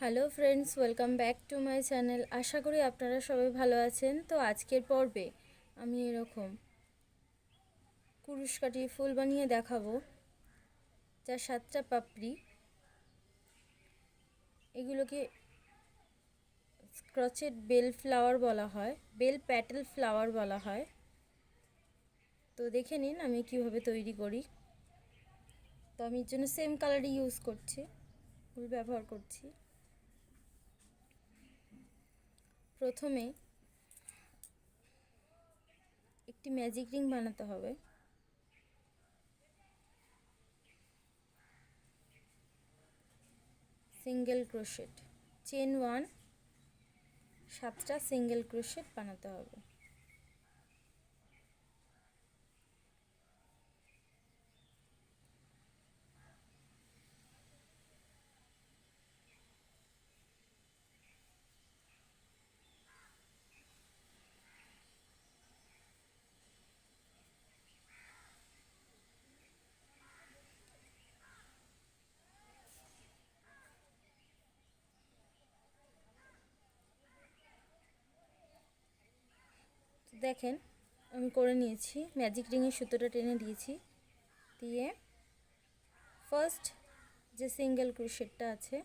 Hello friends, welcome back to my channel. আশা করি আপনারা সবাই ভালো আছেন। তো আজকের পর্বে আমি এরকম কুরুশ কাটিয়ে ফুল বানিয়ে দেখাবো, যার 7টা পাপড়ি। এগুলোকে ক্রচেট বেল ফ্লাওয়ার বলা হয়, বেল প্যাটেল ফ্লাওয়ার বলা হয়। তো দেখে নিন আমি কিভাবে তৈরি করি। তো আমি এর জন্য সেম কালারই ইউজ করছি, ফুল ব্যবহার করছি। প্রথমে একটি ম্যাজিক রিং বানাতে হবে। সিঙ্গেল ক্রোশেট, চেন 1, 7টা সিঙ্গেল ক্রোশেট বানাতে হবে। দেখেন আমি করে নিয়েছি, ম্যাজিক রিংয়ের সুতোটা টেনে দিয়েছি, দিয়ে ফার্স্ট যে সিঙ্গেল ক্রোশেটটা আছে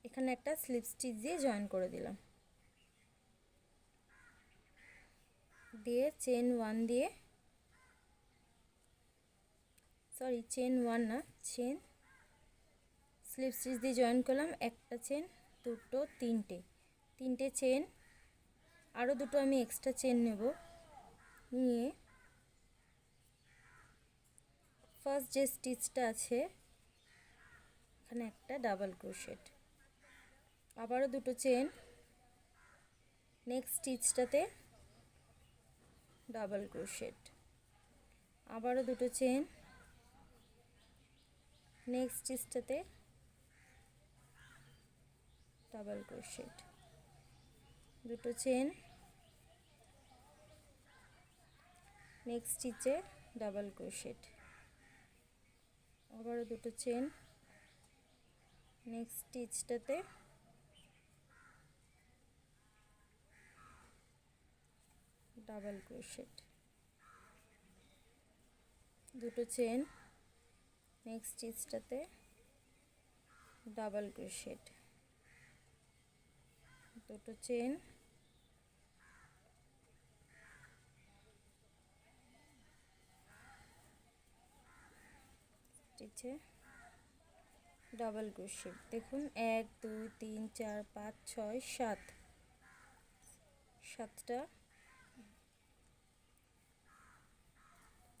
এখানে একটা স্লিপ স্টিচ দিয়ে জয়েন করে দিলাম, দিয়ে চেন 1 দিয়ে, সরি চেন 1 না, চেন স্লিপ স্টিচ দিয়ে জয়েন করলাম। একটা চেন, দুটো, তিনটে চেন, আরও দুটো আমি এক্সট্রা চেন নেব, নিয়ে ফার্স্ট যে স্টিচটা আছে এখানে একটা ডাবল ক্রোশেট, আবারও দুটো চেন, নেক্সট স্টিচটাতে ডাবল ক্রোশেট, আবারও দুটো চেন, নেক্সট স্টিচটাতে ডাবল ক্রোশেট, দুটো চেন, নেক্সট স্টিচে ডাবল ক্রোশেট, আবারও দুটো চেন, নেক্সট স্টিচটাতে ডাবল ক্রোশেট, দুটো চেন, নেক্সট স্টিচটাতে ডাবল ক্রোশেট, দুটো চেন, স্টিচে ডাবল ক্রোশেট। দেখুন 1 2 3 4 5 6 7, 7টা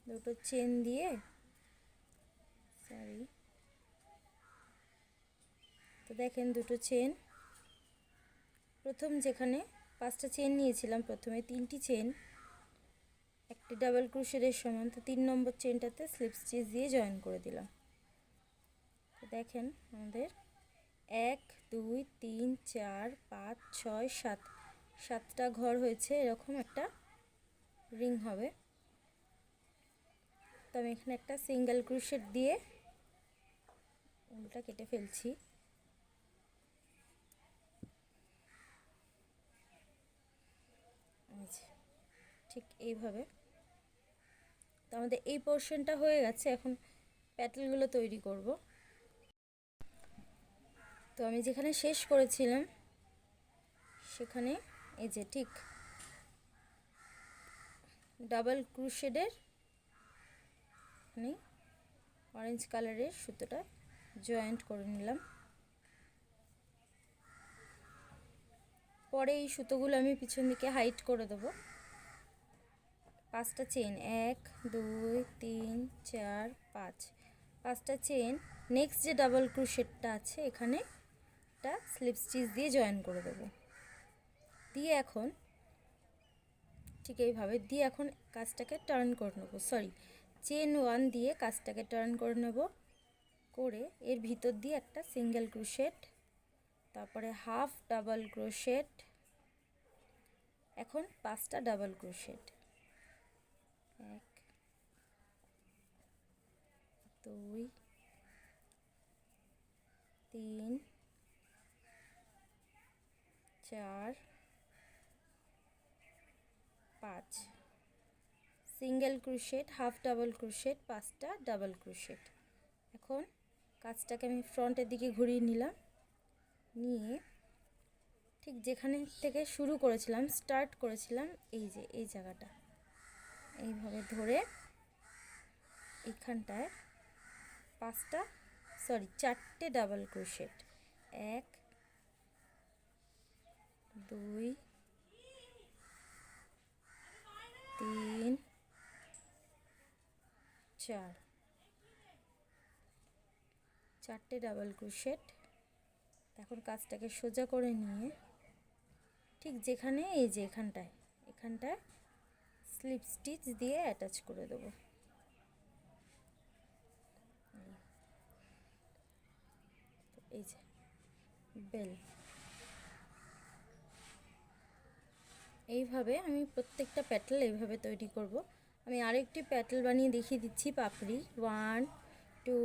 দুটো চেন দিয়ে, সরি, তো দেখেন দুটো চেন, প্রথম যেখানে 5টা চেন নিয়েছিলাম প্রথমে 3টি চেন একটি ডাবল ক্রোশেটের সমান, তো 3 নম্বর চেনটাতে স্লিপ স্টিচ দিয়ে জয়েন করে দিলাম। তো দেখেন আমাদের 1 2 3 4 5 6 7, 7টা ঘর হয়েছে, এরকম একটা রিং হবে। তো আমি এখানে একটা সিঙ্গেল ক্রোশেট দিয়ে উলটা কেটে ফেলছি, ঠিক এইভাবে। তো আমাদের এই পোর্শনটা হয়ে গেছে, এখন প্যাটেলগুলো তৈরি করব। তো আমি যেখানে শেষ করেছিলাম সেখানে এই যে ঠিক ডাবল ক্রোশেটের এখানে অরেঞ্জ কালারের সুতোটা জয়েন্ট করে নিলাম। পরে এই সুতোগুলো আমি পিছন দিকে হাইট করে দেবো। 5টা চেন, 1 2 3 4 5, 5টা চেন, নেক্সট যে ডাবল ক্রোশেটটা আছে এখানে একটা স্লিপ স্টিচ দিয়ে জয়েন করে দেবো, দিয়ে এখন ঠিক এইভাবে দিয়ে এখন কাজটাকে টার্ন করে নেবো, সরি চেন 1 দিয়ে কাজটাকে টার্ন করে নেব, করে এর ভিতর দিয়ে একটা সিঙ্গেল ক্রোশেট, তারপরে হাফ ডাবল ক্রোশেট, এখন 5টা double crochet, 1 2 3 4 5 single crochet, half double crochet, 5টা ডাবল ক্রোশেট। এখন কাজটাকে আমি ফ্রন্টের দিকে ঘুরিয়ে নিলাম, নিয়ে ঠিক যেখানে থেকে শুরু করেছিলাম, স্টার্ট করেছিলাম, এই যে এই জায়গাটা এইভাবে ধরে এখানটায় 4টে ডাবল ক্রোশেট, 1 2 3 4, 4টে ডাবল ক্রোশেট। এখন কাজটাকে সোজা করে নিয়ে ঠিক যেখানে এই যে এখানটায় স্লিপ স্টিচ দিয়ে অ্যাটাচ করে দেবো। এই যে বেল, এইভাবে আমি প্রত্যেকটা প্যাটেল এইভাবে তৈরি করব। আমি আরেকটি প্যাটেল বানিয়ে দেখিয়ে দিচ্ছি পাপড়ি। 1 2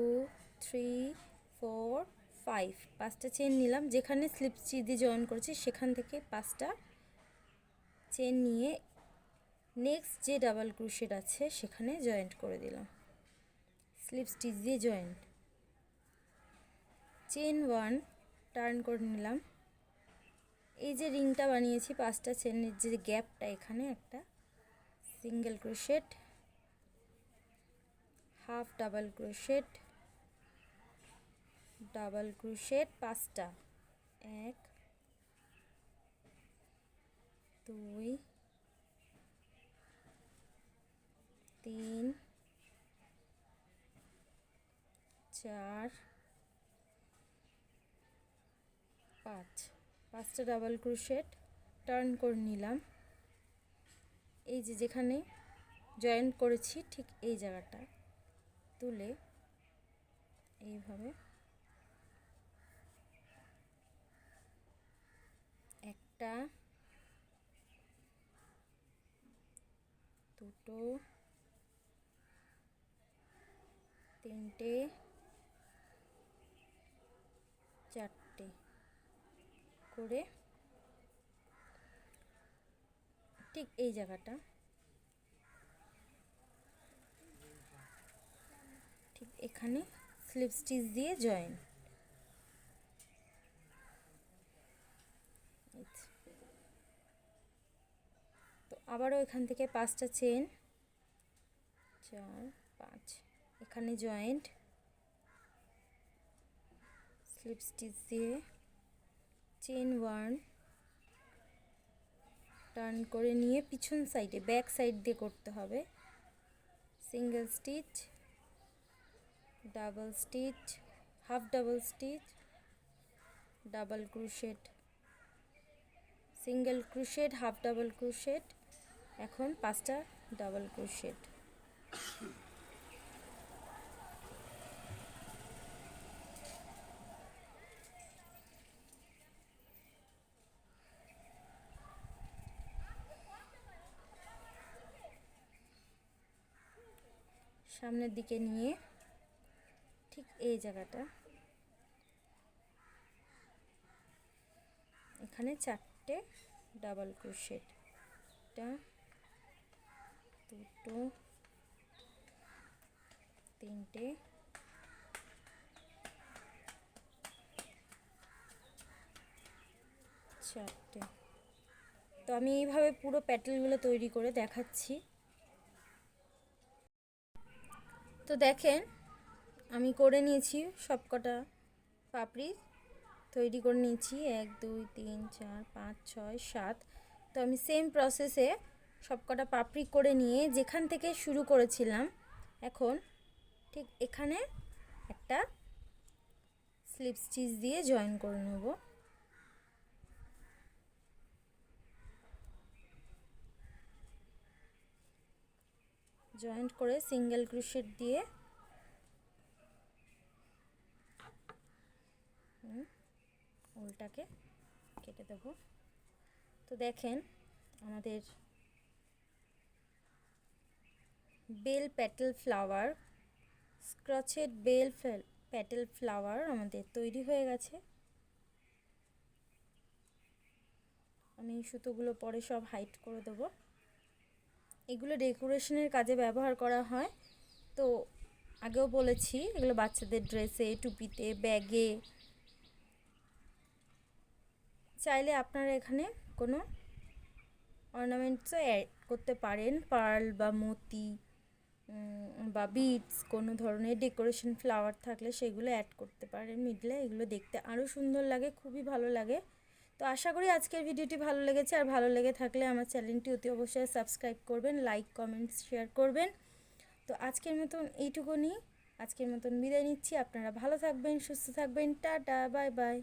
3 4 5, 5টা চেন নিলাম, যেখানে স্লিপ স্টিচ দিয়ে জয়েন করেছি সেখান থেকে 5টা চেন নিয়ে নেক্সট যে ডাবল ক্রোশেট আছে সেখানে জয়েন্ট করে দিলাম, স্লিপ স্টিচ দিয়ে জয়েন্ট। চেন 1 টার্ন করে নিলাম, এই যে রিংটা বানিয়েছি 5টা চেনের যে গ্যাপটা, এখানে একটা single crochet, half double crochet, double crochet 5টা, 1 2 3 4 5, 5টা ডাবল ক্রোশেট টার্ন করে নিলাম, এই যে যেখানে জয়েন্ট করেছি ঠিক এই জায়গাটা তুলে এইভাবে একটা, দুটো, 3টে, 4টে করে ঠিক এই জায়গাটা ঠিক এখানে স্লিপ স্টিচ দিয়ে জয়েন। তো আবারও এখান থেকে 5টা চেন, 4 5, এখানে জয়েন্ট, স্লিপ স্টিচ দিয়ে চেন 1 টার্ন করে নিয়ে পিছন সাইডে ব্যাক সাইড দিয়ে করতে হবে, single stitch, double stitch, half double stitch, double crochet, single crochet, half double crochet, এখন 5টা ডাবল ক্রোশেট। সামনের দিকে নিয়ে ঠিক এই জায়গাটা এখানে 4টে ডাবল ক্রোশেট, একটা, দুটো, 3টে, 4টে। তো আমি এইভাবে পুরো প্যাটেলগুলো তৈরি করে দেখাচ্ছি। তো দেখেন আমি করে নিয়েছি, সবকটা পাপড়ি তৈরি করে নিয়েছি, 1 2 3 4 5 6 7। তো আমি সেম প্রসেসে সবকটা পাপড়ি করে নিয়ে যেখান থেকে শুরু করেছিলাম এখন ঠিক এখানে একটা স্লিপ স্টিচ দিয়ে জয়েন করে নেব। জয়েন্ট করে সিঙ্গেল ক্রোশেট দিয়ে উল্টাকে কেটে দেব। তো দেখেন আমাদের bell petal flower crochet bell petal flower আমাদের তৈরি হয়ে গেছে। আমি সুতোগুলো পরে সব হাইড করে দেবো। এগুলো ডেকোরেশনের কাজে ব্যবহার করা হয়। তো আগেও বলেছি, এগুলো বাচ্চাদের ড্রেসে, টুপিতে, ব্যাগে। চাইলে আপনারা এখানে কোনো অর্নামেন্টসও অ্যাড করতে পারেন, পার্ল বা মতি বা বিডস, কোনো ধরনের ডেকোরেশন ফ্লাওয়ার থাকলে সেগুলো অ্যাড করতে পারেন মিডলে। এগুলো দেখতে আরও সুন্দর লাগে, খুবই ভালো লাগে। তো আশা করি আজকের ভিডিওটি ভালো লেগেছে, আর ভালো লেগে থাকলে আমার চ্যানেলটি অতি অবশ্যই সাবস্ক্রাইব করবেন, লাইক কমেন্টস শেয়ার করবেন। তো আজকের মতন এইটুকুনি, আজকের মতন বিদায় নিচ্ছি। আপনারা ভালো থাকবেন, সুস্থ থাকবেন, টাটা, বাই বাই।